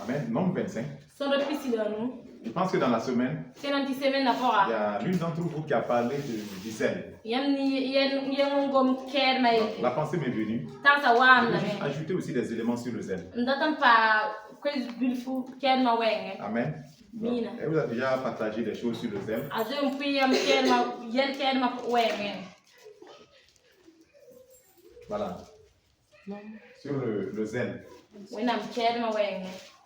Amen. Nombre 25. Je pense que dans la semaine, il y a l'une d'entre vous qui a parlé du zèle. La pensée m'est venue. Je vais ajouter aussi des éléments sur le zèle. Amen. Donc, elle vous a déjà partagé des choses sur le zèle. Voilà. Sur le zèle.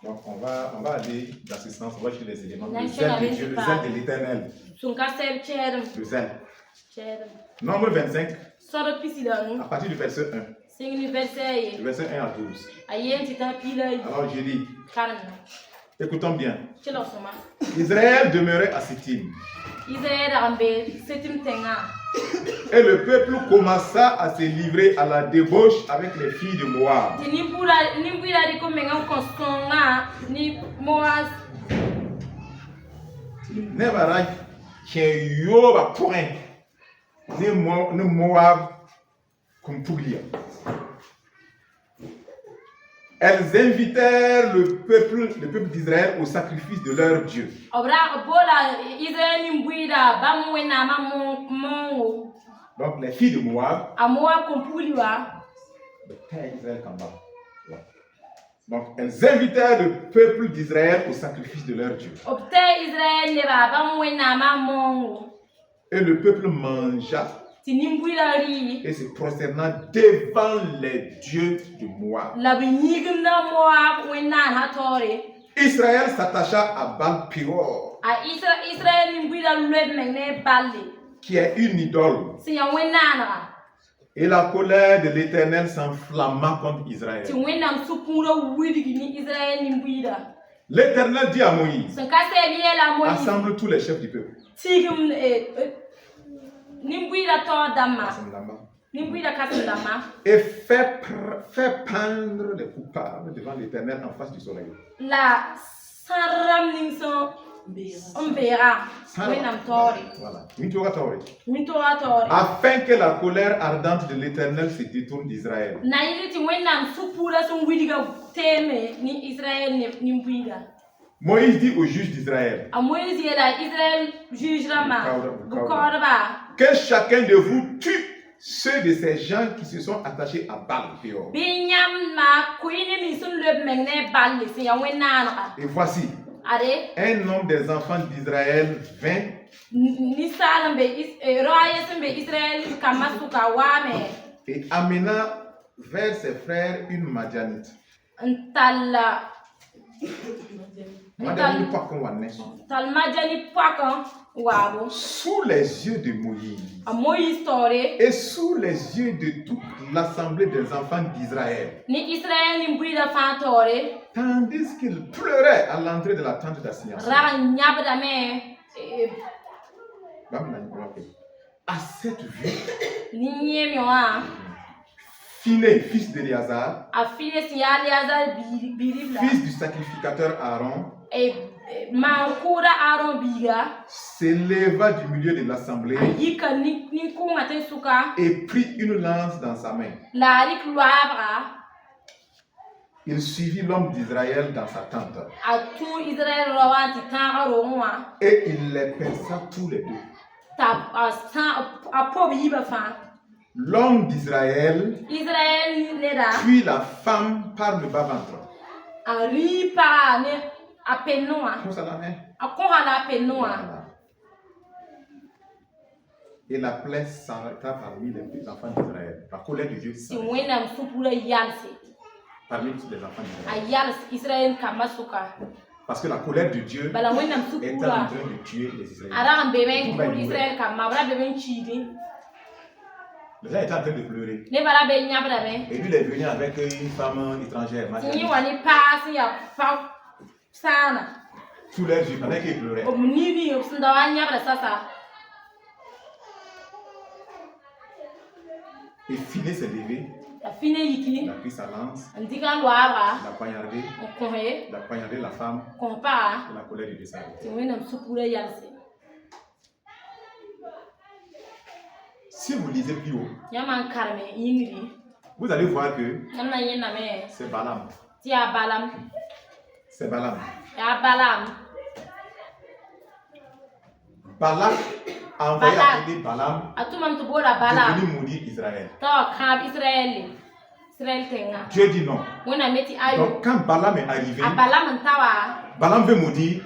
Donc on va aller dans ce sens, on va chercher les éléments. Le zèle de Dieu, le zèle de l'Éternel. Le zèle. Nombre 25. À partir du verset 1. Du verset 1 à 12. Alors je dis, écoutons bien. Israël demeurait à Sittim. Et le peuple commença à se livrer à la débauche avec les filles de Moab. Nebara Yoba point ne Moab Kumpuglia. Elles invitèrent le peuple d'Israël au sacrifice de leur Dieu. Donc les filles de Moab. Donc elles invitèrent le peuple d'Israël au sacrifice de leur Dieu. Et le peuple mangea et se prosterna devant les dieux de Moab. Israël s'attacha à Baal-Péor, qui est une idole. Et la colère de l'Éternel s'enflamma contre Israël. L'Éternel dit à Moïse, assemble tous les chefs du peuple. Et fait peindre les coupables devant l'Éternel en face du soleil. Voilà. Afin que la colère ardente de l'Éternel se détourne d'Israël. Moïse dit aux juges d'Israël que chacun de vous tue ceux de ces gens qui se sont attachés à Baal-Péor. Et voici, un homme des enfants d'Israël vint et amena vers ses frères une Madianite. Sous les yeux de Moïse et sous les yeux de toute l'assemblée des enfants d'Israël, tandis qu'il pleurait à l'entrée de la tente d'assignation. À cette vue, Phiné, fils d'Éléazar, fils du sacrificateur Aaron, s'éleva du milieu de l'assemblée et prit une lance dans sa main. Il suivit l'homme d'Israël dans sa tente. Et il les perça tous les deux. L'homme d'Israël puis la femme par le bas-ventre. Et la plaie s'arrêta parmi les enfants d'Israël. La colère de Dieu s'arrêta parmi tous les enfants d'Israël. Parce que la colère de Dieu est en train de tuer les Israéliens. Le gars était en train de pleurer. Et lui, il est venu avec une femme étrangère. Sous leurs yeux, pendant qu'il pleurait. Et Phiné s'est levé. Il a pris sa lance. Il a poignardé la femme. Et la colère de Dieu s'arrête. Si vous lisez plus haut, vous allez voir que c'est Balaam. C'est Balaam. Ya Balaam. Balak a envoyé appeler Balaam de venir maudire Israël. Dieu dit non. Donc quand Balaam est arrivé, Balaam veut maudire,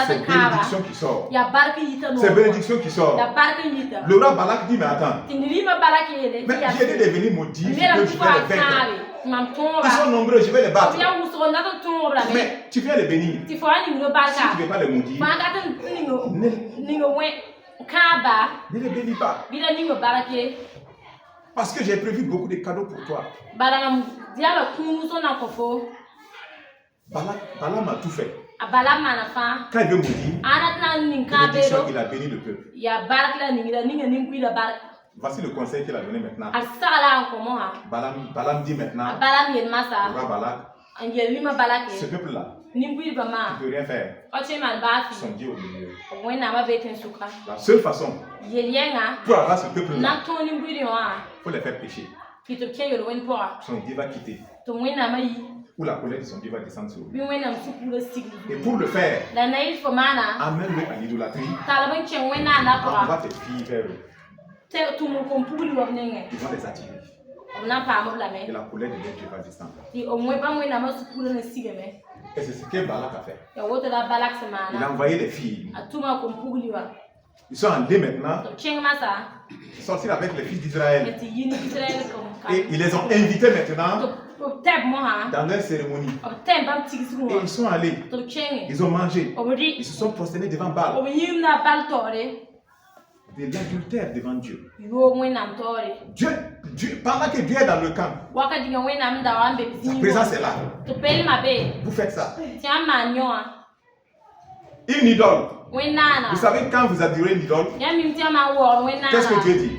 c'est bénédiction qui sort. C'est bénédiction qui sort. Le roi Balak dit mais attends, mais j'ai dit de venir maudire, je vais les vaincre. Ils sont nombreux, je vais les battre. Mais tu viens les bénir. Si tu ne veux pas les maudire, ne les bénis pas. Parce que j'ai prévu beaucoup de cadeaux pour toi. Balaam a tout fait. Quand il veut maudire, il a béni le peuple. Voici le conseil qu'il a donné maintenant. Balaam dit maintenant, le roi Balak, ce peuple-là ne peut rien faire. Son Dieu au milieu. La seule façon pour avoir ce peuple-là, il faut les faire pécher. Son Dieu va quitter. Ou la colère de son Dieu va descendre sur lui. Et pour le faire, amène-le à l'idolâtrie. Envoie tes filles vers eux. Ils vont les attirer. Et la colère de Dieu va descendre. Et c'est ce que Balak a fait. Il a envoyé les filles. Ils sont en deux maintenant. Ils sont sortis avec les fils d'Israël. Et ils les ont invités maintenant dans leur cérémonie. Et ils sont allés. Ils ont mangé. Ils se sont prosternés devant Baal. De l'adultère devant Dieu. Pendant que Dieu est dans le camp, sa présence est là. Vous faites ça. Une idole. Vous savez, quand vous adorez une idole, qu'est-ce que Dieu dit?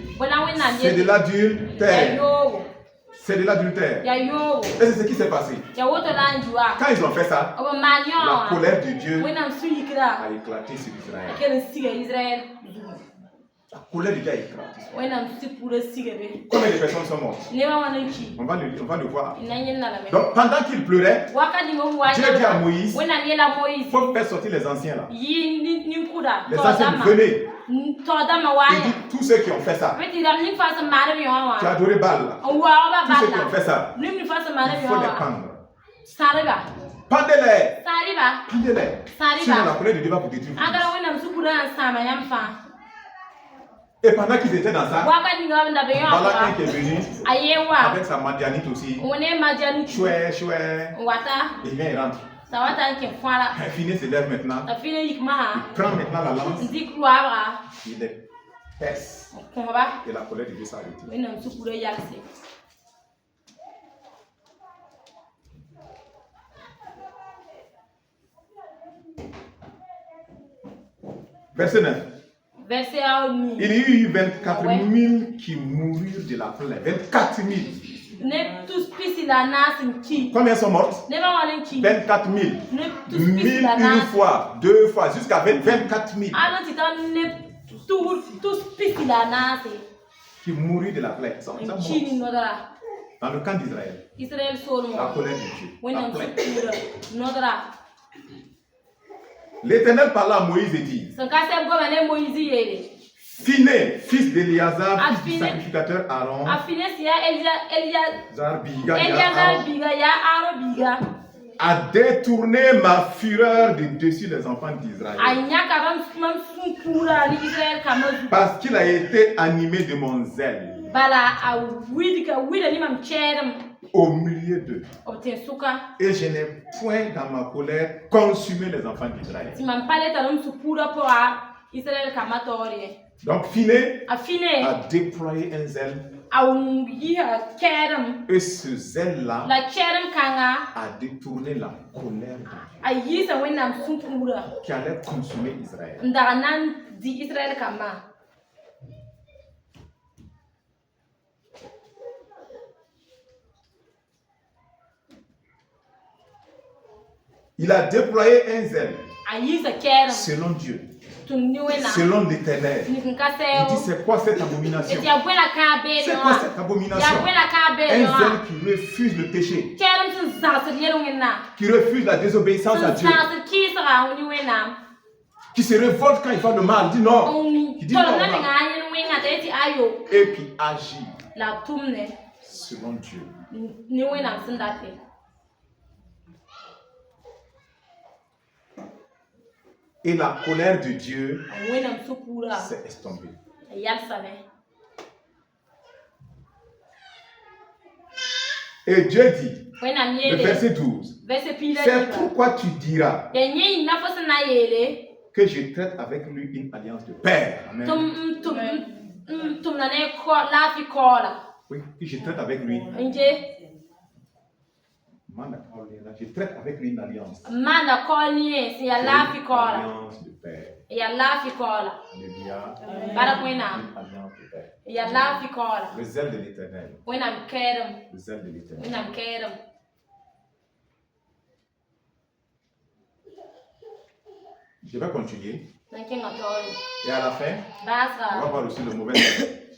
C'est de l'adultère. C'est de l'adultère. Et c'est ce qui s'est passé. Quand ils ont fait ça, la colère de Dieu a éclaté sur Israël. La colère de Dieu a éclaté. Combien de personnes sont mortes? On va le voir. Donc pendant qu'il pleurait, Dieu dit à Moïse, il faut faire sortir les anciens là. Les anciens, venez. Il dit tous ceux qui ont fait ça. Tu as adoré Baal là. Tous ceux qui ont fait ça, il faut les pendre. Pendez-les. Sinon la colère de Dieu va vous détruire. Et pendant qu'ils étaient dans ça, Balak qui est venu avec sa Madianite aussi. Chouette. Il vient et rentre. Phiné se lève maintenant. Il prend maintenant la lance. Il les pèse. Et la colère de Dieu s'arrête. Verset 9. Il y eut 24 000 qui moururent de la plaie. 24 000. Combien sont mortes? 24 000. 1000 une fois, deux fois, jusqu'à 24 000. Qui moururent de la plaie. Dans le camp d'Israël. La colère de Dieu. L'Éternel parla à Moïse et dit: Phiné, fils d'Éléazar, fils du sacrificateur Aaron, a détourné ma fureur de dessus les enfants d'Israël. Parce qu'il a été animé de mon zèle au milieu d'eux. Et je n'ai point dans ma colère consumé les enfants d'Israël. Donc Phiné a déployé un zèle. Et ce zèle-là a détourné la colère de Dieu qui allait consumer Israël. Il a déployé un zèle selon Dieu, selon l'Éternel. Il dit: c'est quoi cette abomination? C'est quoi cette abomination? Un zèle qui refuse le péché. qui refuse la désobéissance à Dieu, qui se révolte quand il fait le mal, dit non, qui dit non, et qui agit selon Dieu. Et la colère de Dieu s'est estompée. Et Dieu dit, le verset 12, c'est pourquoi tu diras que je traite avec lui une alliance de père. Amen. Oui, que je traite avec lui. Je traite avec lui une alliance. Alliance de père. Alléluia. Une alliance de père. Le zèle de l'Éternel. Le zèle de l'Éternel. Je vais continuer. Et à la fin, on va voir aussi le mauvais zèle.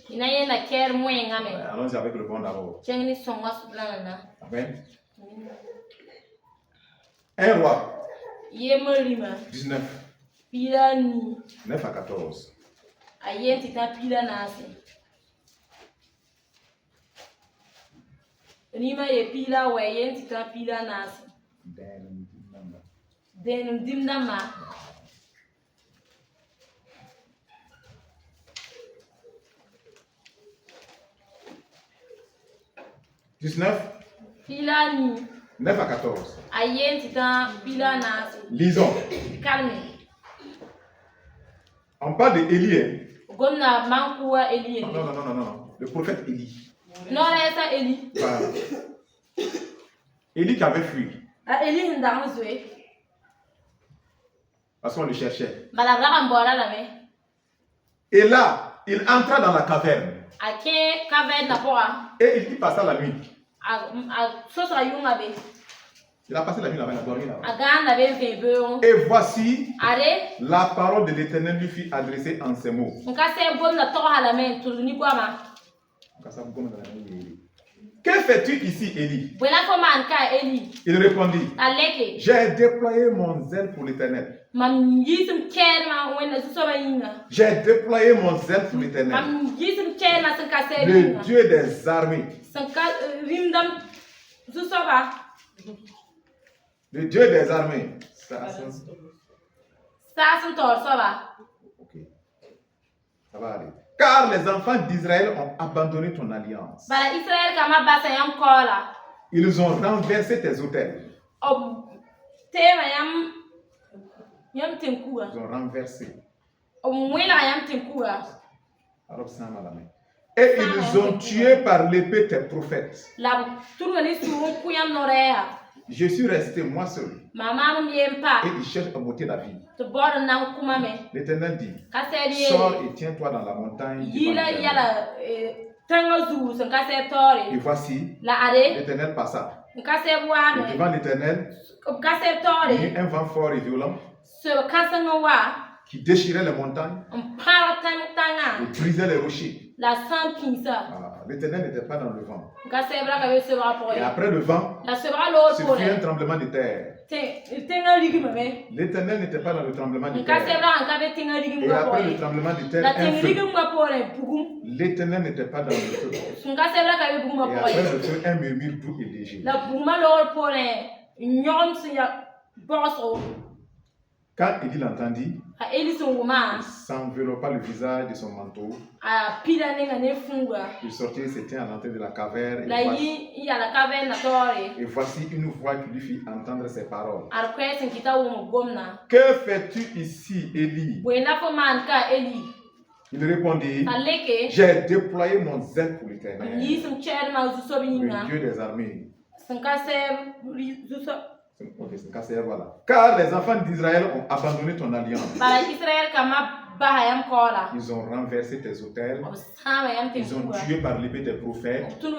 Allons-y avec le bon d'abord. Amen. 1 Roi 19. 9 à 14. Rima ye pila wa yen tita pila nasi. Denum dimdama. Pila 9 à 14. Ayen tita pila nasi. Lisons. Calme. On parle d'Élie. Gonna mankuwa Élie. Non. Le prophète Élie. Non, c'est Élie. Voilà. Élie qui avait fui. Élie n'a joué. Parce qu'on le cherchait. Et là, il entra dans la caverne. Et il y passa la nuit. Il a passé la nuit là-bas, il a dormi là-bas. Et voici, la parole de l'Éternel lui fut adressée en ces mots. Que fais-tu ici, Élie? Il répondit, j'ai déployé mon zèle pour l'Éternel. J'ai déployé mon zèle pour l'Éternel, le Dieu des armées. Le Dieu des armées. Ok. Ça va aller. Car les enfants d'Israël ont abandonné ton alliance. Ils ont renversé tes autels. Ils ont renversé. Et ils ont tué par l'épée tes prophètes. Je suis resté moi seul. Et ils cherchent à m'ôter la vie. L'Éternel dit, sors et tiens-toi dans la montagne. Et voici, l'Éternel passa. Et devant l'Éternel, il y eut un vent fort et violent qui déchirait les montagnes et brisait les rochers. L'Éternel n'était pas dans le vent. Et après le vent, ce fut un tremblement de terre. L'Éternel n'était pas dans le tremblement de terre. Et après le tremblement de terre, un feu. L'Éternel n'était pas dans le feu. Et après le feu, un murmure doux et léger. Quand Élie l'entendit, il s'enveloppa le visage de son manteau. Il sortit et se tint à l'entrée de la caverne. Et voici une voix qui lui fit entendre ces paroles. Que fais-tu ici, Élie? Il répondit, j'ai déployé mon zèle pour l'Éternel, le Dieu des armées. Voilà. Car les enfants d'Israël ont abandonné ton alliance. Ils ont renversé tes autels. Ils ont tué par l'épée tes prophètes. Je suis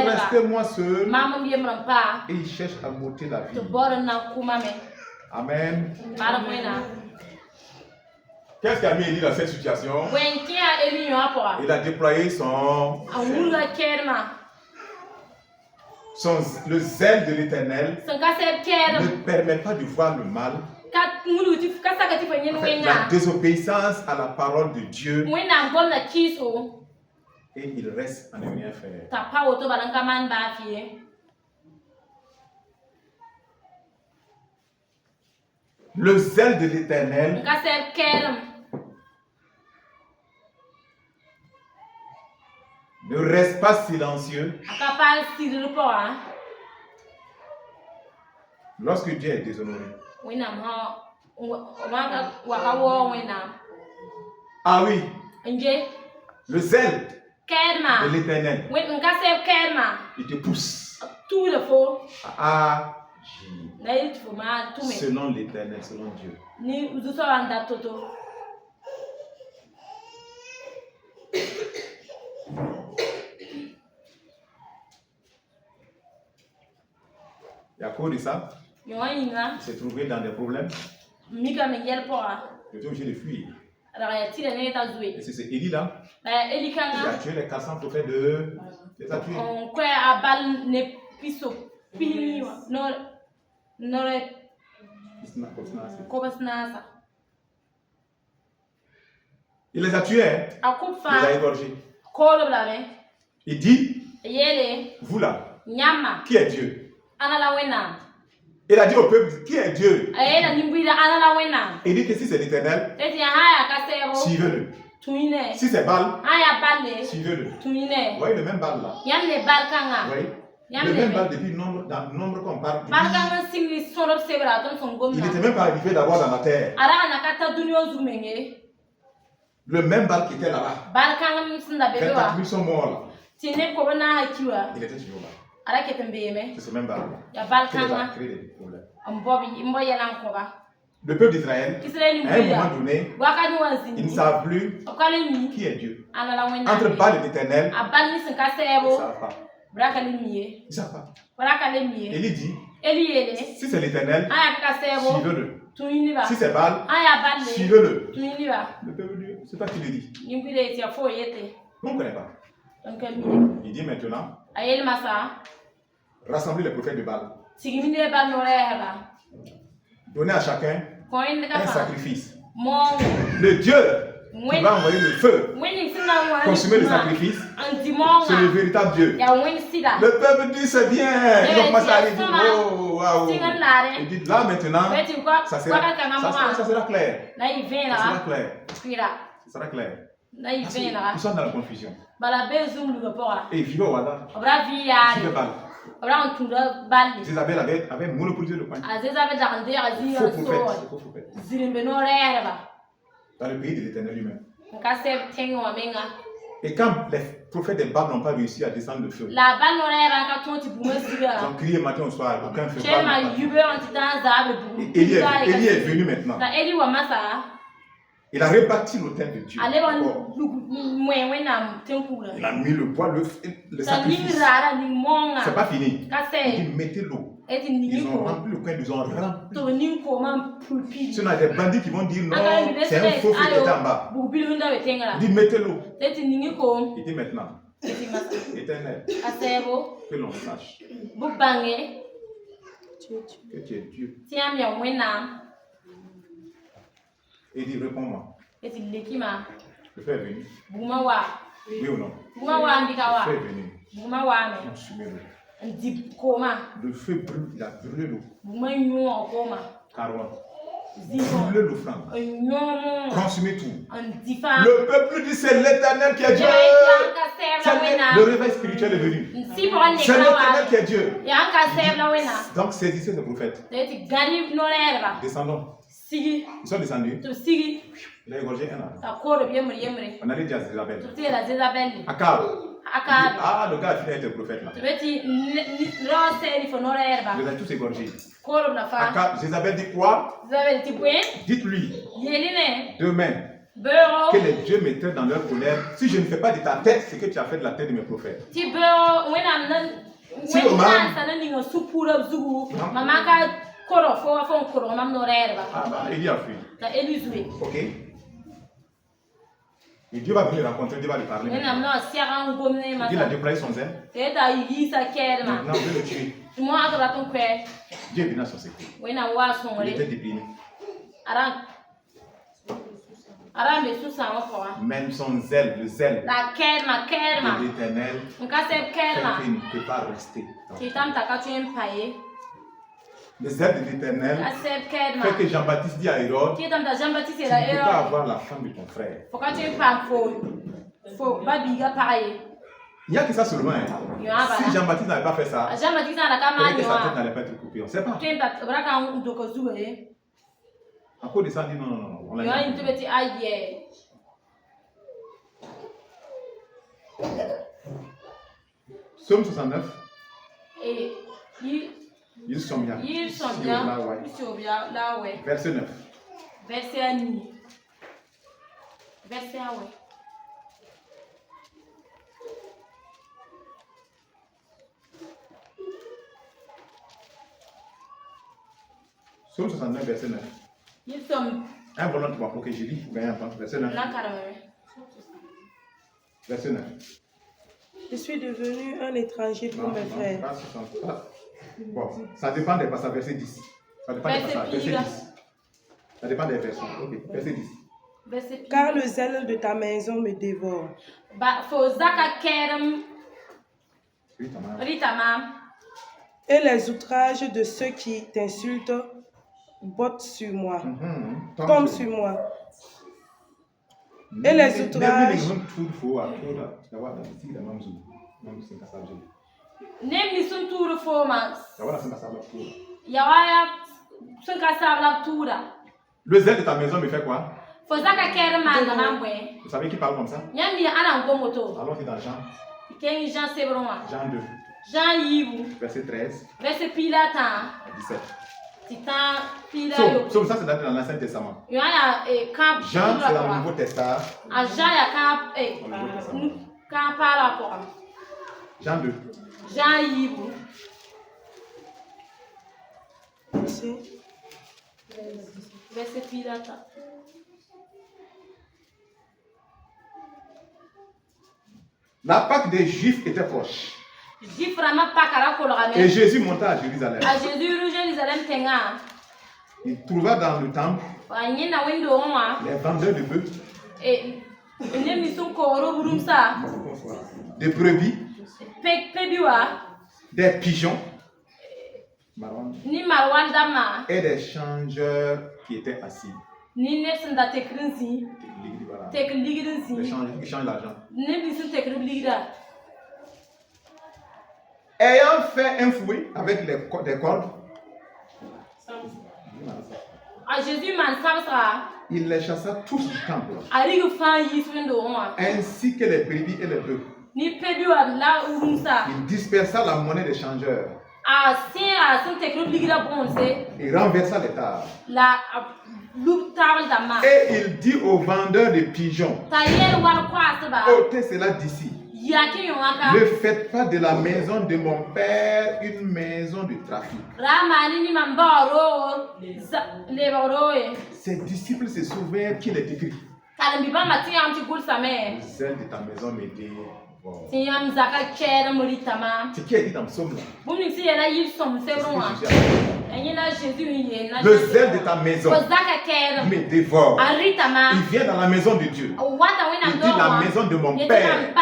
resté moi seul. Et ils cherchent à m'ôter la vie. Amen. Qu'est-ce qui a mis Élie dans cette situation? Il a déployé son zèle. Le zèle de l'Éternel ne permet pas de voir le mal. La désobéissance à la parole de Dieu. Et il reste en devenir frère. Le zèle de l'Éternel ne reste pas silencieux. Lorsque Dieu est déshonoré. Ah oui. Le zèle de l'Éternel, il te pousse à agir selon l'Éternel, selon Dieu. Et à cause de ça, il s'est trouvé dans des problèmes. Il était obligé de fuir. Et c'est Élie là qui a tué les 400 prophètes de... Les a tués. Il les a tués, hein? Il les a égorgés. Il dit, vous là, qui est Dieu? Il a dit au peuple, qui est Dieu? Il dit que si c'est l'Éternel, suivez-le. Si c'est Baal, suivez-le. Vous voyez le même Baal là? Vous voyez? Le même Baal depuis dans le nombre qu'on parle. Il n'était même pas arrivé d'avoir dans la terre. Le même Baal qui était là-bas. Quand ils sont morts là. Il était toujours là. C'est ce même Baal qui a créé des problèmes. Le peuple d'Israël, à un moment donné, ils ne savent plus qui est Dieu. Entre Baal et l'Éternel, ils ne savent pas. Ils ne savent pas. Élie dit, si c'est l'Éternel, suivez-le. Si c'est Baal, suivez-le. Le peuple dit, c'est pas qui le dit. On ne connaît pas. Il dit maintenant, rassemblez les prophètes de Baal. Donnez à chacun un sacrifice. Le Dieu qui va envoyer le feu, consumer le sacrifice, c'est le véritable Dieu. Le peuple dit c'est bien. Ils ont commencé à dire, oh, waouh. Il dit là maintenant, ça sera clair. Ça sera clair. Ça sera clair. Ils sont dans la confusion. Et ils vivent au Wada. Jézabel avait monopolisé le coin. Faux prophète. Dans le pays de l'Éternel lui-même. Et quand les prophètes des Baal n'ont pas réussi à descendre le feu, ils ont crié matin au soir, aucun feu. Élie est venu maintenant. Il a réparti l'autel de Dieu. Il a mis le bois, le sacrifice. C'est pas fini. Il dit mettez l'eau. Ils ont rempli le coin, ils ont rempli. Sinon, il y a des bandits qui vont dire non, c'est un faux feu qui est en bas. Il dit mettez l'eau. Il dit maintenant, Éternel, que l'on sache que tu es Dieu. Et il dit réponds-moi. Le feu est venu. Oui ou non? Le feu est venu. Consumez-le. Le feu brûle, il a brûlé l'eau. Caron. Brûlez l'offrande. Consumez tout. Le peuple dit c'est l'Éternel qui est Dieu. Le réveil spirituel est venu. C'est l'Éternel qui est Dieu. Donc saisissez ce prophète. Descendons. Ils sont descendus. Il a égorgé un arbre. On allait dire à Jézabel. Akab. Ah, le gars a fini d'être prophète là. Vous avez tous égorgés. Akab, Jézabel dit quoi? Dites-lui demain que les dieux mettraient dans leur colère si je ne fais pas de ta tête ce que tu as fait de la tête de mes prophètes. Si Élie a fui. Ok. Et Dieu va venir le rencontrer, Dieu va lui parler. Wena mna siaga ngomne Il a mata. déployé son zèle. Teta yisa kerma. Maintenant, on veut le tuer. Moi akra ton kwe. Dieu est venu à son secours. Wena wa Il songole. était déprimé. Aram be susa wa. Même son zèle, le zèle La kerma de l'Éternel, Nka se fait kerma. qu'il ne peut pas rester. Kitam takatu empaye. Le zèle de l'Éternel Asep kerma. fait que Jean-Baptiste dit à Hérode, Kitam da Jean-Baptiste tu la ne peux pas era. avoir la femme de ton frère. Faut quand tu pam faut babiga paye. Il n'y a que ça seulement. Hein. Si Jean-Baptiste n'avait pas fait ça, Jean-Baptiste na peut-être kama que sa tête nyoa. n'allait pas être coupée. On ne sait pas. Kemba braka ndoko zuwe. À cause de ça, on dit non, non, non. On Yo l'a ayi dit. tebeti aye. Psaume 69. Et Ils sont bien. ils sont Sur bien. la ouais. Sur bien là ouais. Verset 9. Verset à ni. Verset à ouais. Psaume 69, verset 9. Ils sont Un volant de pour que je lis. Gagnez un temps. Verset 9. là carrément. Verset 9. Je suis devenu un étranger pour Non, mes non, frères. pas 60, pas. Bon, ça dépend des passages. Verset 10. Ça dépend des Verset passages. Verset pile. 10. Ça dépend des versions. Ok, verset 10. Verset Car le zèle de ta maison me dévore. Ba faut zaka kerem Oui, tamam. ritama. Et les outrages de ceux qui t'insultent bottent sur moi, tombent sur moi. Et les outrages. Nemi sun turu foma. Yawaya sun ka sabla tura. Le zèle de ta maison me fait quoi? Faut zaka kerem manamwe. Vous savez qui parle comme ça? Nyambi ana ngomoto. Allons-y dans Jean. Ken Jean Sebronwa. Jean 2, Jean Yibu. verset 13 Verset pilata. à 17. Titan pila yo. So, ça c'est dans l'Ancien Testament. Yoya camp. Jean c'est dans le Nouveau Testament. A Jean ya camp camp para ko. Jean 2. Jean Yibu. Ici. Verset pilata. La Pâque des Juifs était proche. Jiframa pakara kolorame. Et Jésus monta à Jérusalem. A Jésus ru Jérusalem tenga. Il trouva dans le temple Wanyi na window wa. les vendeurs de bœufs, E ne mi sun koro burumsa. des brebis, Pebiwa. des pigeons, marwan, Ni marwanda ma. et des changeurs qui étaient assis. Ni nefsin da tekrinsi. Voilà. Tek Les ligrinsi. changeurs qui changent l'argent. Ne mi sun tekrin ligra. Ayant fait un fouet avec des cordes, A Jésus man samsra. il les chassa tous du temple, Arigu fan yis window wa. ainsi que les brebis et les bœufs. Ni pebiwa la urumsa. Il dispersa la monnaie des changeurs A sun tekrin ligra bonse. et renversa les tables. La loup table da ma. Et il dit aux vendeurs de pigeons, Tayer war kwasba. ôtez cela d'ici. Yaki yonaka. Ne faites pas de la maison de mon père une maison de trafic. Ramani ni mambaro. Le boroe. Ses disciples se souvinrent qu'il est écrit. Kalambi ba mati am ti gul same. Le zèle de ta maison me dévore. Ti am zaka cher moritama. C'est qui est dit dans le psaume là? Bumi si yela yil som C'est ce que sebronwa. Jésus a dit. Enyi na Jésus yi na. Le zèle de ta maison Ko zaka ker. me dévore. Aritama. Il vient dans la maison de Dieu. Wata wena Il ndo. dit la maison de mon père. Père.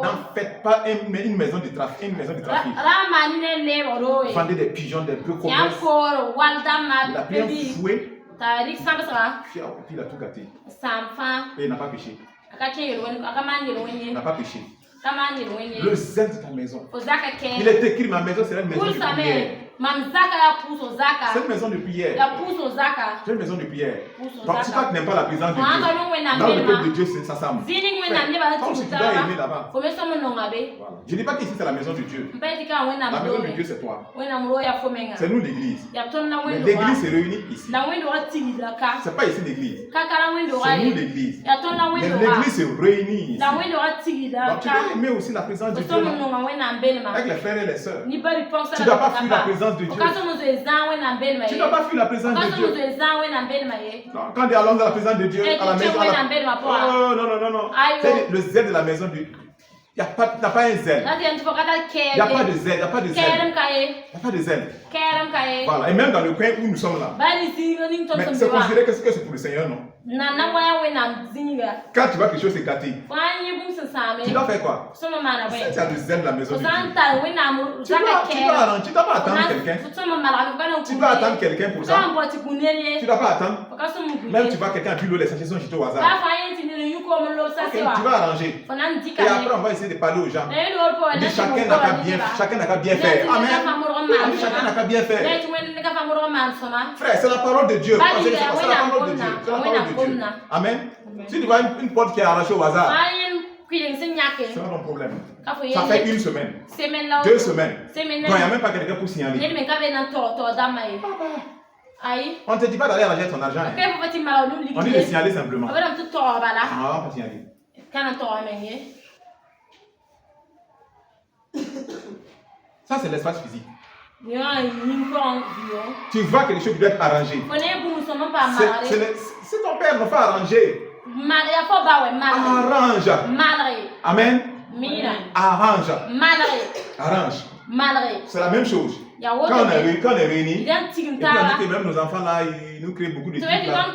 N'en faites pas une maison de trafic. Une maison de trafic. Ramani ne le boroe. Vendez des pigeons, des bœufs, Yam commerce. kor walda Il a ma pris un pebi. fouet, Tarik samsra. puis il a tout gâté. Samfa. Et il n'a pas péché. Aka che yelo wen aka man yelo Il wen. n'a pas péché. Kama yelo wen. Le zèle de ta maison. Ko zaka ker. Il est écrit, ma maison sera une maison de Gul prière. same. Mam zaka ya puso zaka. C'est une maison de prière. Ya puso zaka. C'est une maison de prière. Puso Donc si zaka. toi tu n'aimes pas la présence de Mwanga Dieu, no wena dans le mbema. peuple de Dieu, ça s'assemble. Zini wena mbema Comme si tu dois aimer là-bas. Faut me somo nongabe. Voilà. Je ne dis pas qu'ici c'est la maison de Dieu. Mpeti ka wena La maison de mdoe. Dieu c'est toi. Wena mro ya fomenga. C'est nous l'église. Ya ton na Mais wendo. l'église se réunit ici. Na wendo wa tigi da ka. C'est pas ici l'église. Kakara wendo wa. C'est nous l'église. Ya ton na Mais wendo wa. l'église se réunit ici. Na wendo wa tigi da Donc tu ka. dois aimer aussi la présence de Dieu. Somo là. nonga wena mbelma. Avec les frères et les sœurs. Ni bari ponsa. Tu ne dois pas fuir la présence présence de Dieu. Tu ne dois pas fuir la présence de Dieu. Non, quand tu es allons dans la présence de Dieu, à la maison, oh non, non, non, non. C'est le zèle de la maison de Dieu. Il n'y a pas un zèle. Il n'y a pas de zèle. Il n'y a pas de zèle. Il n'y a pas de zèle. Voilà. Et même dans le coin où nous sommes là. Mais c'est considéré que c'est pour le Seigneur, non? Quand tu vois quelque chose s'éclater, tu dois faire quoi? Si tu as le zèle de la maison de Dieu, tu dois pas attendre quelqu'un. Tu dois attendre quelqu'un pour ça. Tu dois pas attendre. Même tu vois quelqu'un puis l'eau, les sachets sont jetés au hasard. Ok, tu vas arranger. Et après, on va essayer de parler aux gens. On dit chacun n'a qu'à bien faire. Amen. On dit chacun n'a qu'à bien faire. Frère, c'est la parole de Dieu. C'est la parole de Dieu. C'est la parole de Dieu. Amen. Si tu vois une porte qui est arrachée au hasard, c'est pas ton problème. Ça fait une semaine, 2 semaines. Donc il n'y a même pas quelqu'un pour signaler. On ne te dit pas d'aller arracher ton argent. On dit de signaler simplement. Ah, on va pas signaler. Ça, c'est l'espace physique. Tu vois quelque chose qui doit être arrangé. C'est ton père, ne pas arranger. Arrange. Amen. Arrange. Arrange. C'est la même chose. Quand on est réunis, et puis on dit que même nos enfants là, ils nous créent beaucoup de trucs là.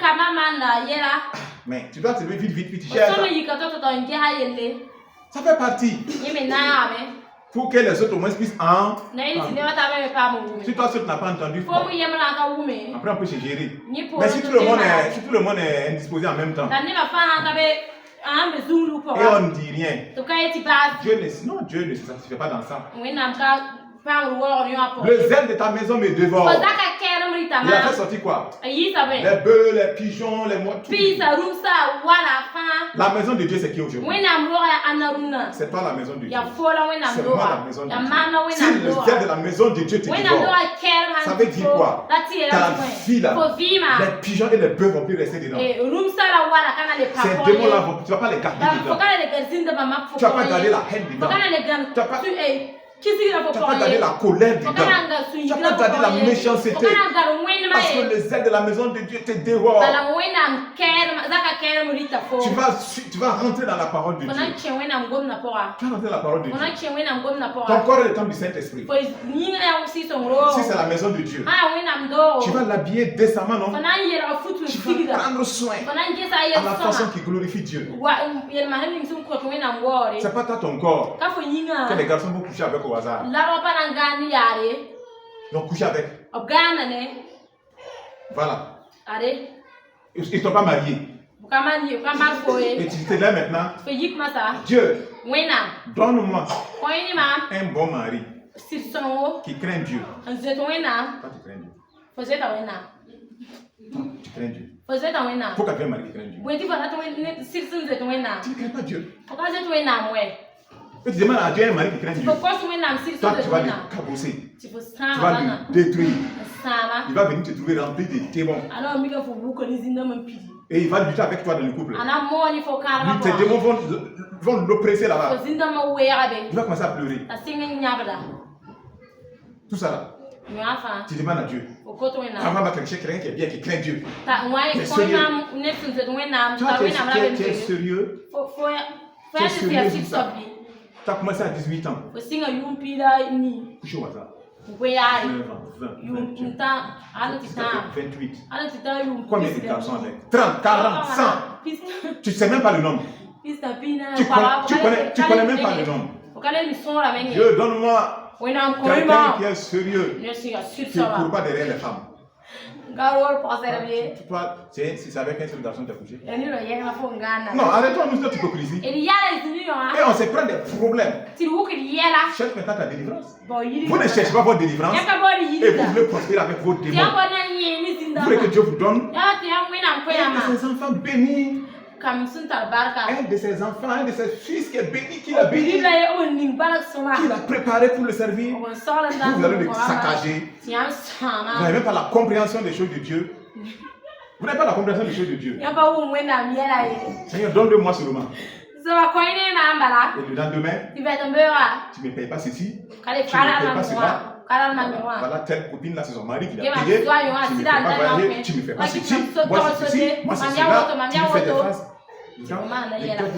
Mais tu dois te lever vite, tu gères ça. Ça fait partie. Pour que les autres au moins puissent en. Si toi seul tu n'as pas entendu, après on peut se gérer. Mais si tout le monde est indisposé en même temps, et on ne dit rien, Dieu ne se satisfait pas dans ça. Le zèle de ta maison me dévore. Il a fait sortir quoi? Les bœufs, les pigeons, les moutons. La maison de Dieu, c'est qui aujourd'hui? C'est pas la maison de Dieu. C'est moi la maison de Dieu. Si le zèle de la maison de Dieu te dévore, ça veut dire quoi? Ta vie là, les pigeons et les bœufs vont plus rester dedans. Ces démons-là, tu ne vas pas les garder dedans. Tu ne vas pas garder la haine dedans. Tu vas pas garder la colère dedans. Tu vas pas garder la méchanceté. Parce que le zèle de la maison de Dieu te dévore. Tu vas rentrer dans la parole de Dieu. Tu vas rentrer dans la parole de Dieu. Ton corps est le temple du Saint-Esprit. Si c'est la maison de Dieu, tu vas l'habiller décemment, non? Tu vas prendre soin à la façon qui glorifie Dieu. C'est pas ton corps que les garçons vont coucher avec au hasard. Donc coucher avec. Voilà. Ils ne sont pas mariés. Et tu te dis maintenant, Dieu, donne-moi un bon mari qui craint Dieu. Quand tu crains Dieu. Tu crains Dieu. Pourquoi tu as un mari qui craint Dieu? Tu ne crains pas Dieu. Et tu demandes à Dieu un mari qui craint Dieu. Toi, tu vas le cabosser. Tu vas le détruire. Il va venir te trouver rempli de démons. Et il va lutter avec toi dans le couple. Tes démons vont l'oppresser là-bas. Il va commencer à pleurer. Tout ça là. Tu demandes à Dieu. Avant de quelqu'un qui est bien, qui craint Dieu. Tu es sérieux. Tu es sérieux. Tu es sérieux. Tu as commencé à 18 ans. Couché au hasard. 28. Combien de garçons avec? 30, 40, 100. Tu ne sais même pas le nombre. Tu connais même pas le nombre. Dieu, donne-moi quelqu'un qui est sérieux, qui ne court pas derrière les femmes. Si c'est avec un seul garçon qui a couché. Non, arrête-toi nous cette hypocrisie. Et on se prend des problèmes. Cherche maintenant ta délivrance. Vous ne cherchez pas votre délivrance. Et vous voulez prospérer avec vos démons. Vous voulez que Dieu vous donne un de ses enfants bénis. Un de ses enfants, un de ses fils qui est béni, qui l'a béni, qui l'a préparé pour le servir. Vous allez le saccager. Vous n'avez même pas la compréhension des choses de Dieu. Vous n'avez pas la compréhension des choses de Dieu. Seigneur, donne-le-moi seulement. Et le lendemain, tu ne me payes pas ceci, tu ne me payes pas cela. Voilà telle copine là, c'est son mari qui l'a payé. Tu me fais pas voyager, tu me fais pas ceci, moi c'est ceci, moi c'est cela, tu me fais des phrases. Les gars,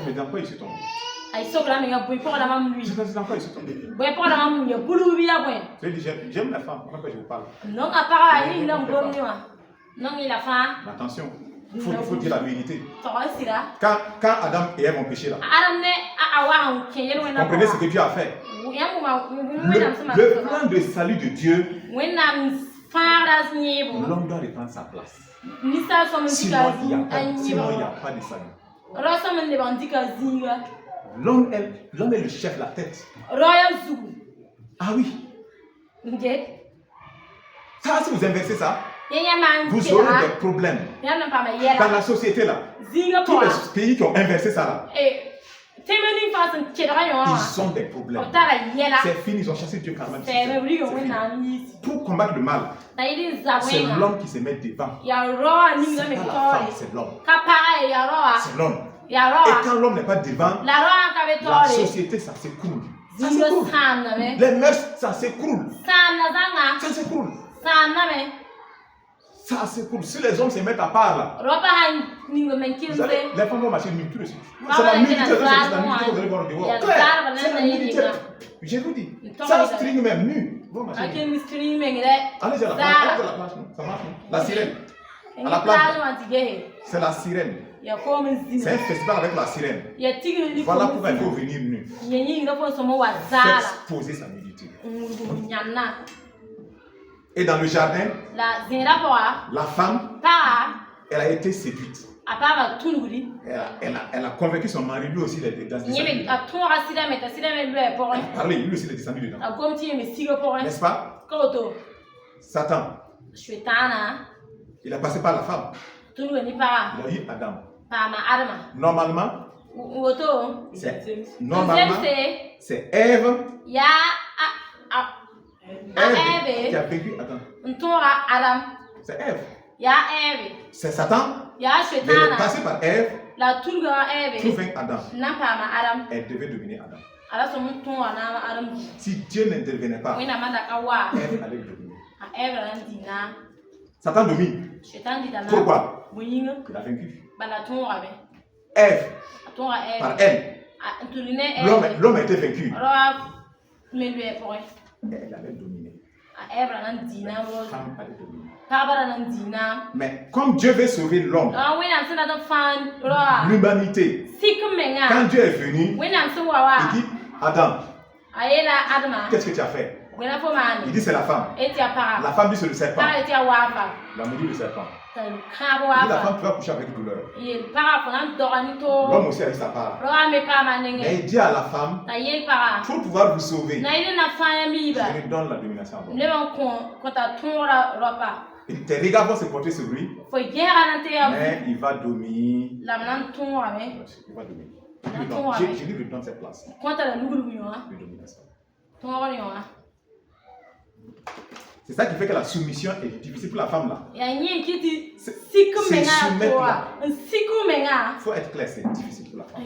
mais dans quoi ils se tombent? C'est dans quoi ils se tombent? J'aime la femme, pourquoi je vous parle? Attention, il faut dire la vérité. Quand Adam et Ève ont péché là, comprenez ce que Dieu a fait. Le plan de salut de Dieu, l'homme doit reprendre sa place. Sinon, il n'y a pas de salut. L'homme est le chef, la tête. Ah oui. Ça, si vous inversez ça, vous aurez des problèmes. Dans la société là, tous les pays qui ont inversé ça là, ils ont des problèmes. C'est fini, ils ont chassé Dieu carrément. Pour combattre le mal, c'est l'homme qui se met devant. C'est pas la femme, c'est l'homme. C'est l'homme. Et quand l'homme n'est pas devant, la société, ça s'écroule. Ça s'écroule. Les mœurs, ça s'écroule. Ça s'écroule. Ça s'écroule. Si les hommes se mettent à part là, les femmes vont marcher nulle tout de suite. C'est la nudité, c'est la nudité que vous allez voir au dehors. C'est la nudité. Je vous dis, ça string même nu. Allez à la plage, ça marche. La sirène. À la plage, c'est la sirène. C'est un festival avec la sirène. Voilà pourquoi il faut venir nu. Faites poser sa nudité. Et dans le jardin, la femme, elle a été séduite. Elle a convaincu son mari, lui aussi, il est descendu. Parlez, lui aussi, il est descendu dedans. N'est-ce pas? Satan, il a passé par la femme. Il a eu Adam. Normalement, c'est Ève. Ève qui a vécu Adam. C'est Ève. C'est Satan. Il est passé par Ève. Trouve Adam. Elle devait dominer Adam. Si Dieu n'intervenait pas, Ève allait dominer. Satan domine. Pourquoi? Il a vaincu. Ève, par elle, l'homme a été vaincu. Elle allait dominer. La femme allait dominer. Mais comme Dieu veut sauver l'homme, l'humanité, quand Dieu est venu, il dit, Adam, qu'est-ce que tu as fait? Il dit c'est la femme. La femme dit c'est le serpent. La maudit le serpent. Il dit la femme tu vas coucher avec douleur. L'homme aussi a eu sa part. Mais il dit à la femme, pour pouvoir vous sauver, je lui donne la domination à toi. Tes regards vont se porter sur lui, mais il va dominer. Il va dominer. Je lui redonne cette place. C'est ça qui fait que la soumission est difficile pour la femme là. C'est soumettre là. Il faut être clair, c'est difficile pour la femme.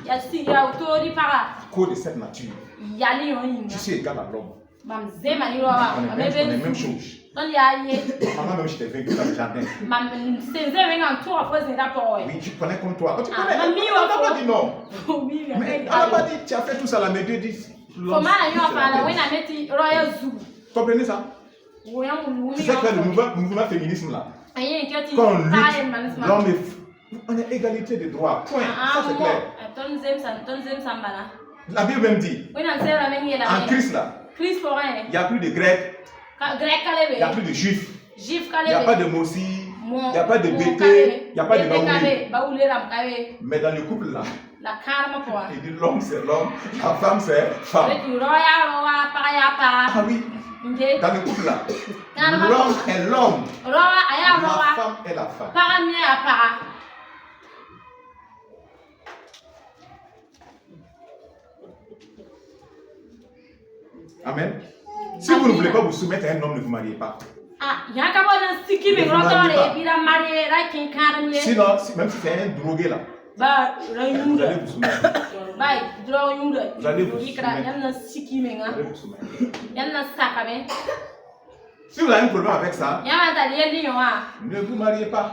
À cause de cette nature, je suis égal à l'homme. On est même chose. Maman même je t'ai vaincu dans le jardin. Oui, je connais comme toi. Tu connais. On n'a pas dit non. Mais on n'a pas dit tu as fait tout ça là, mais Dieu dit. Comprenez ça? C'est ça que le mouvement féminisme là. Quand on lutte, l'homme est. On a égalité de droits. Point. Ça c'est clair. La Bible même dit. En Christ là. Il n'y a plus de Grecs. Il n'y a plus de Juifs. Il n'y a pas de Mossi. Il n'y a pas de Bété. Il n'y a pas de Naomi. Mais dans le couple là. Il dit l'homme c'est l'homme, la femme c'est femme. Ah oui. Dans le couple là, l'homme est l'homme, la femme est la femme. Amen. Si vous ne voulez pas vous soumettre à un homme, ne vous mariez pas. Sinon, même si c'est un drogué là, Vous allez vous soumettre. Vous allez vous soumettre. Si vous avez un problème avec ça, ne vous mariez pas.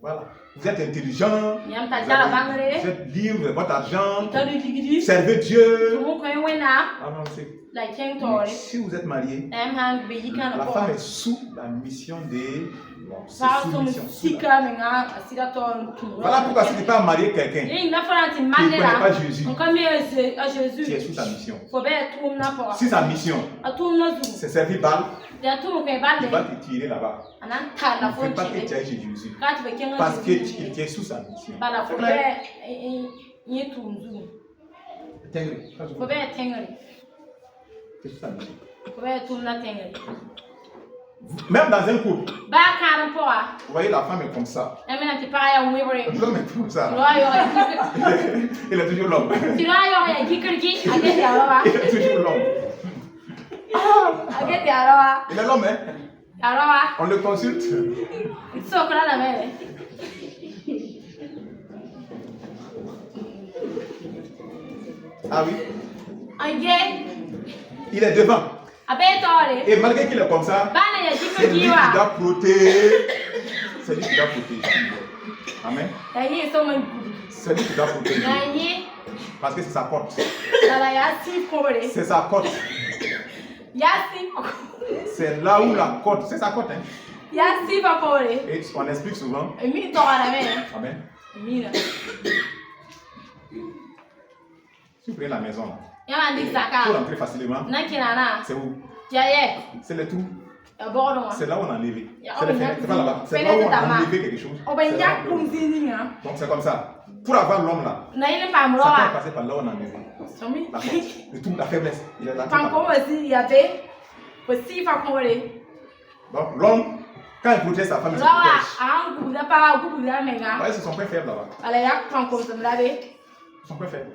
Voilà. Vous êtes intelligent, vous êtes libre de votre argent, servez Dieu. Avancez. Mais si vous êtes marié, la femme est sous la mission de l'homme. Voilà pourquoi si tu n'es pas marié quelqu'un qui ne connaît pas Jésus, tu es sous sa mission. Si sa mission, c'est servir Baal, il va te tirer là-bas. Il ne veut pas que tu ailles chez Jésus. Parce que tu es sous sa mission. Même dans un couple, vous voyez la femme est comme ça. L'homme est comme ça. Il est toujours l'homme. Il est toujours l'homme. Il est l'homme, hein? On le consulte. Ah oui? Il est devant. Et malgré qu'il est comme ça, c'est lui qui doit protéger. C'est lui qui doit protéger. Amen. C'est lui qui doit protéger. Parce que c'est sa porte. C'est sa porte. C'est là où la côte, c'est sa côte, hein? Et on explique souvent. Amen. Si vous prenez la maison, pour entrer facilement, c'est où? C'est le trou. C'est là où on a enlevé. C'est pas là-bas. C'est là où on a enlevé quelque chose. Donc c'est comme ça. Pour avoir l'homme là, ça peut passer par là où on a enlevé. La force, le tout, la faiblesse. Il est là. Donc l'homme, quand il protège sa femme, il se protège. Ouais, c'est son point faible là-bas. Son point faible.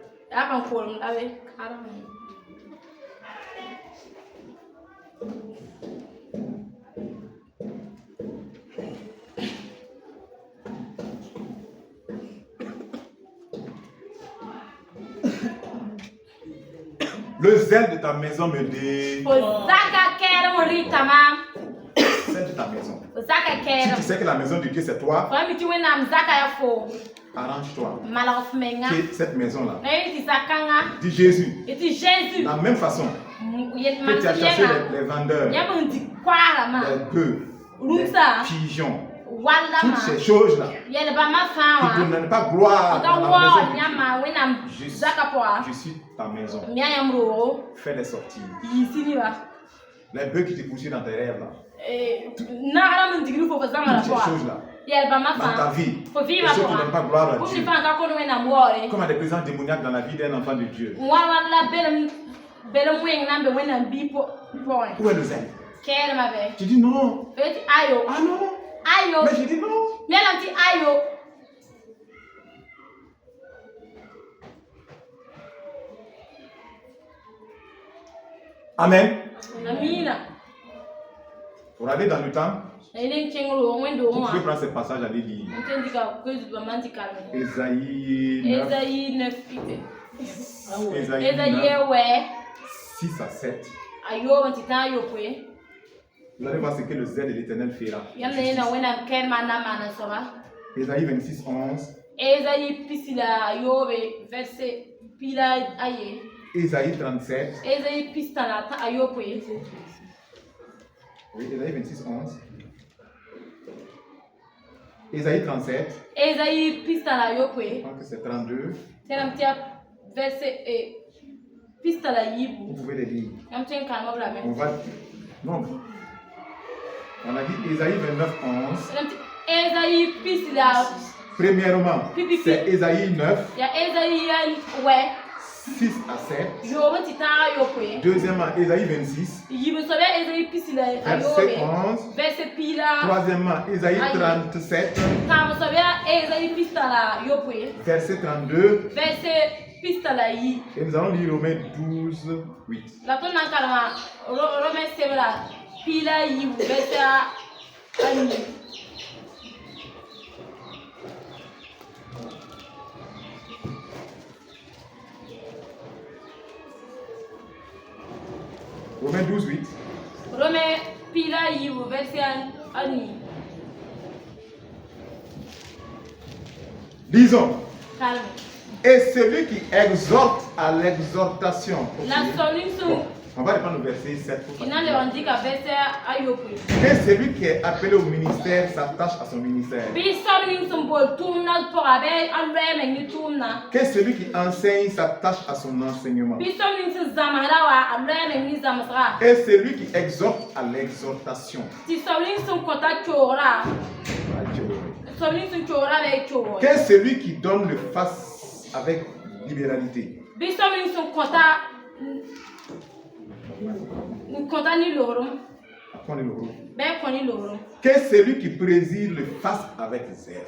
Le zèle de ta maison me dit. Celle de ta maison. Si tu sais que la maison de Dieu c'est toi, arrange-toi. Que cette maison-là. Dis Jésus. De la même façon que tu as chassé les vendeurs, les bœufs, les pigeons, toutes ces choses-là qui ne donnent pas gloire dans la maison de Dieu. Je suis ta maison. Fais-les sortir. Les bœufs qui te poursuivent dans tes rêves là. Toutes ces choses-là. Dans ta vie. Et ceux qui ne donnent pas gloire à Dieu. Comme des présences démoniaques dans la vie d'un enfant de Dieu. Où est le zèle? Tu dis non. Ah non. Mais je dis non. Amen. Pour aller dans le temps, vous pouvez prendre ce passage, aller lire. Ésaïe 9. Ésaïe 6 à 7. Vous allez voir ce que le zèle de l'Éternel fera. Ésaïe 26, 11. Ésaïe 37. Oui, Ésaïe 26, 11. Ésaïe 37. Je crois que c'est 32. Vous pouvez les lire. On va. Non. On a dit Ésaïe 29, 11. Premièrement, c'est Ésaïe 9. 6 à 7. Deuxièmement, Ésaïe 26. Verset 11. Troisièmement, Ésaïe 37. Verset 32. Et nous allons lire Romains 12, 8. Romains 12, 8. Romains pila yivu verset ani. Disons. Calme. Et celui qui exhorte à l'exhortation. Bon, on va reprendre le verset 7. Que celui qui est appelé au ministère s'attache à son ministère. Que celui qui enseigne s'attache à son enseignement. Et celui qui exhorte à l'exhortation. Que celui qui donne le face avec libéralité. Que celui qui préside le fasse avec zèle.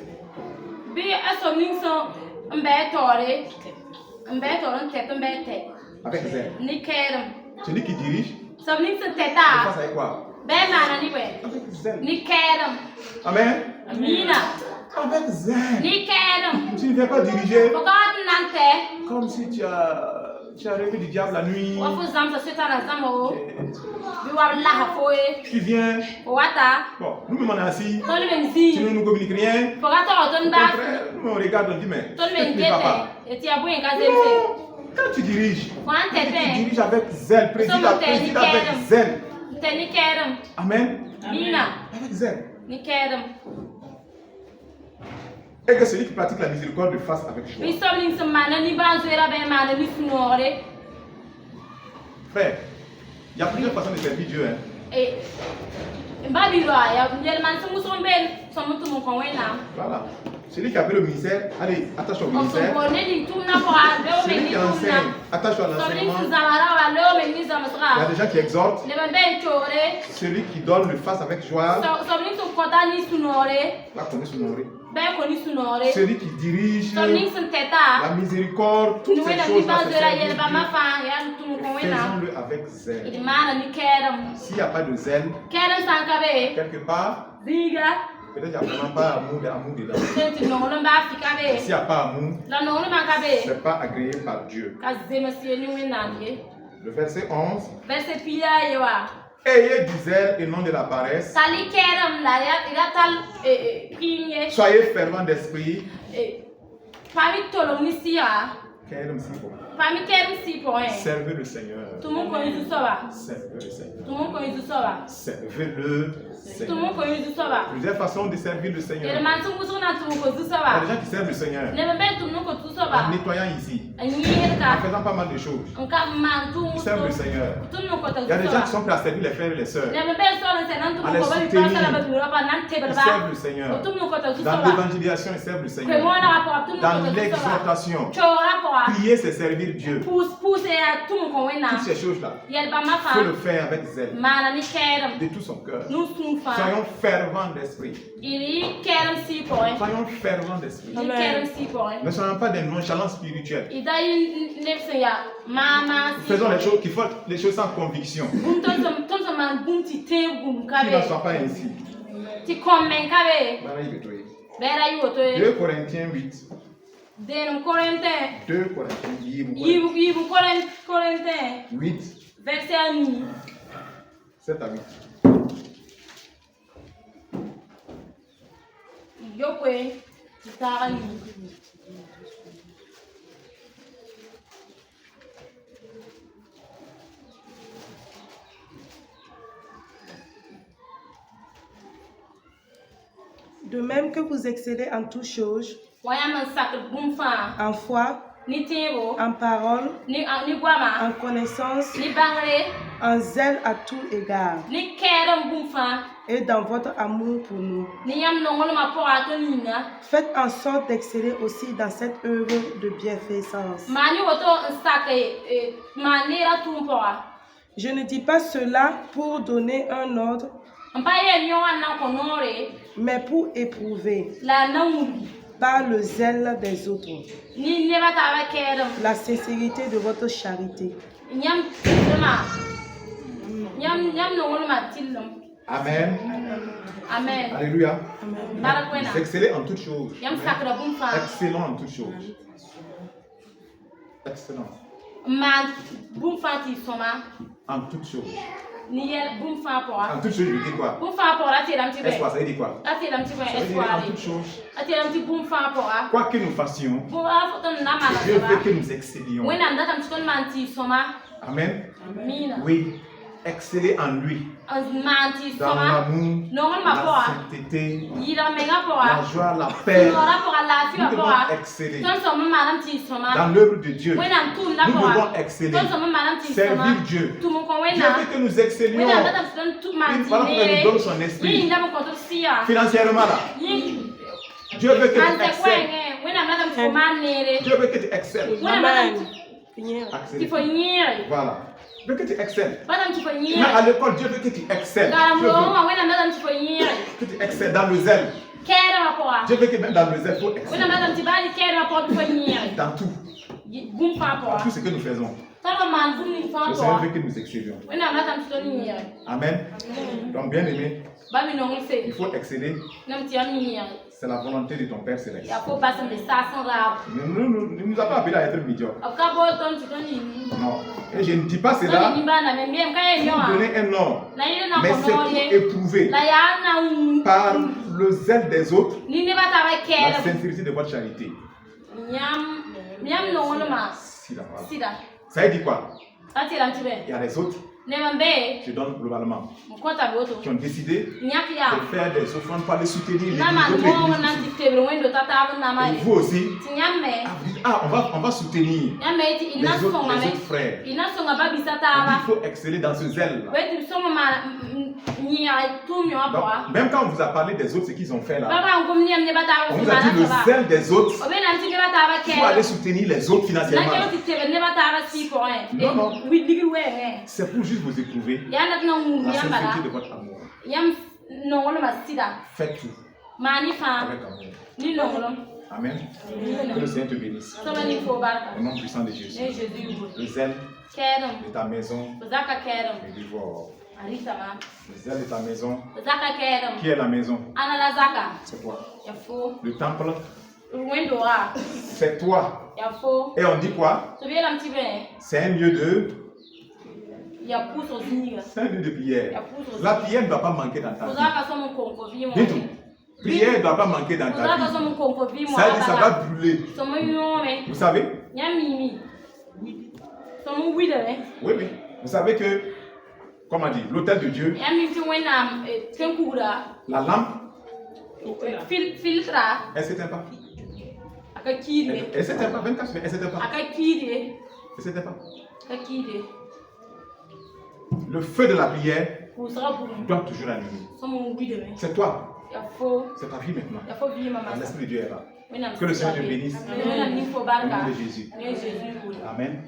Avec zèle. Celui qui dirige. Le fasse avec quoi? Avec zèle. Amen. Avec zèle. Tu ne viens pas diriger comme si tu as rêvé du diable la nuit. Tu viens. Bon, nous-mêmes on est assis. Tu ne nous communiques rien. Au contraire, nous on regarde, on dit mais tu ne vas pas. Non, quand tu diriges avec zèle, préside avec zèle. Amen. Avec zèle. Et que celui qui pratique la miséricorde le fasse avec joie. Frère, il y a plusieurs façons de servir Dieu. Voilà. Celui qui appelle au ministère, allez, attache-toi au ministère. Celui qui enseigne, attache-toi à l'enseignement. Il y a des gens qui exhortent. Celui qui donne le fasse avec joie. Celui qui dirige la miséricorde, toutes ces choses-là, faisons-le avec zèle. S'il n'y a pas de zèle, quelque part, peut-être qu'il n'y a vraiment pas amour dedans. S'il n'y a pas amour, ce n'est pas agréé par Dieu. Le verset 11. Ayez du zèle et non de la paresse. Soyez fervents d'esprit. Servez le Seigneur. Servez le Seigneur. Servez-le Seigneur. Plusieurs façons de servir le Seigneur. Il y a des gens qui servent le Seigneur en nettoyant ici, en faisant pas mal de choses. Ils servent le Seigneur. Il y a des gens qui sont prêts à servir les frères et les sœurs, à les soutenir. Ils servent le Seigneur. Dans l'évangélisation, ils servent le Seigneur. Dans l'exhortation, prier, c'est servir Dieu. Toutes ces choses-là, il faut le faire avec zèle, de tout son cœur. Soyons fervents d'esprit. Soyons fervents d'esprit. Ne soyons pas des nonchalants spirituels. Faisons les choses sans conviction. Qui ne soit pas ainsi. 2 Corinthiens 8. 2 Corinthiens 8. Verset 7 à 8. De même que vous excellez en toutes choses, en foi, en parole, en connaissance, en zèle à tout égard, et dans votre amour pour nous. Faites en sorte d'exceller aussi dans cette œuvre de bienfaisance. Je ne dis pas cela pour donner un ordre, mais pour éprouver par le zèle des autres la sincérité de votre charité. Amen. Amen. Alléluia. Amen. Excellez en toutes choses. Excellent en toutes choses. Excellent. En toutes choses. En toutes choses, je dis quoi? Espoir, ça veut dire quoi? Ça veut dire en toutes choses. Quoi que nous fassions, Dieu veut que nous excelions. Amen. Oui. Exceller en lui. Dans l'amour, la sainteté, la joie, la paix. Nous devons exceller. Dans l'œuvre de Dieu, nous devons exceller. Servir Dieu. Dieu veut que nous excellions. Il va nous donner son esprit. Financièrement là. Dieu veut que tu excelles. Dieu veut que tu excelles. Voilà. Dieu veut que tu excelles. Mais à l'école, Dieu veut que tu excelles. Que tu excelles dans le zèle. Dieu veut que même dans le zèle, il faut exceller. Dans tout. Dans tout ce que nous faisons. Le Seigneur veut que nous excellions. Amen. Donc, bien aimé, il faut exceller. C'est la volonté de ton Père Céleste. Ne nous a pas appelé à être médiocres. Non. Et je ne dis pas cela pour donner un ordre. Mais c'est pour éprouver par le zèle des autres la sincérité de votre charité. Ça veut dire quoi? Il y a les autres. Je donne globalement. Qui ont décidé de faire des offrandes pour les soutenir les autres. Et vous aussi, on va soutenir les autres frères. Il faut exceller dans ce zèle-là. Même quand on vous a parlé des autres, ce qu'ils ont fait là, on vous a dit le zèle des autres. Il faut aller soutenir les autres financièrement. Non, non. C'est pour juste vous éprouver la sincérité de votre amour. Faites tout avec amour. Amen. Que le Seigneur te bénisse. Au nom puissant de Jésus. Le zèle de ta maison est vivant. Le zèle de ta maison. Qui est la maison? C'est toi. Le temple. C'est toi. Et on dit quoi? C'est un lieu de... C'est un lieu de prière. La prière ne doit pas manquer dans ta vie. Du tout. Prière ne doit pas manquer dans ta vie. Ça veut dire ça va brûler. Vous savez? Oui, mais vous savez que, comment dire, l'autel de Dieu, la lampe, elle s'éteint pas. Elle s'éteint pas, 24 semaines, elle s'éteint pas. Elle s'éteint pas. Le feu de la prière doit toujours allumer. C'est toi. C'est ta vie maintenant. L'Esprit de Dieu est là. Que le Seigneur te bénisse. Au nom de Jésus. Amen.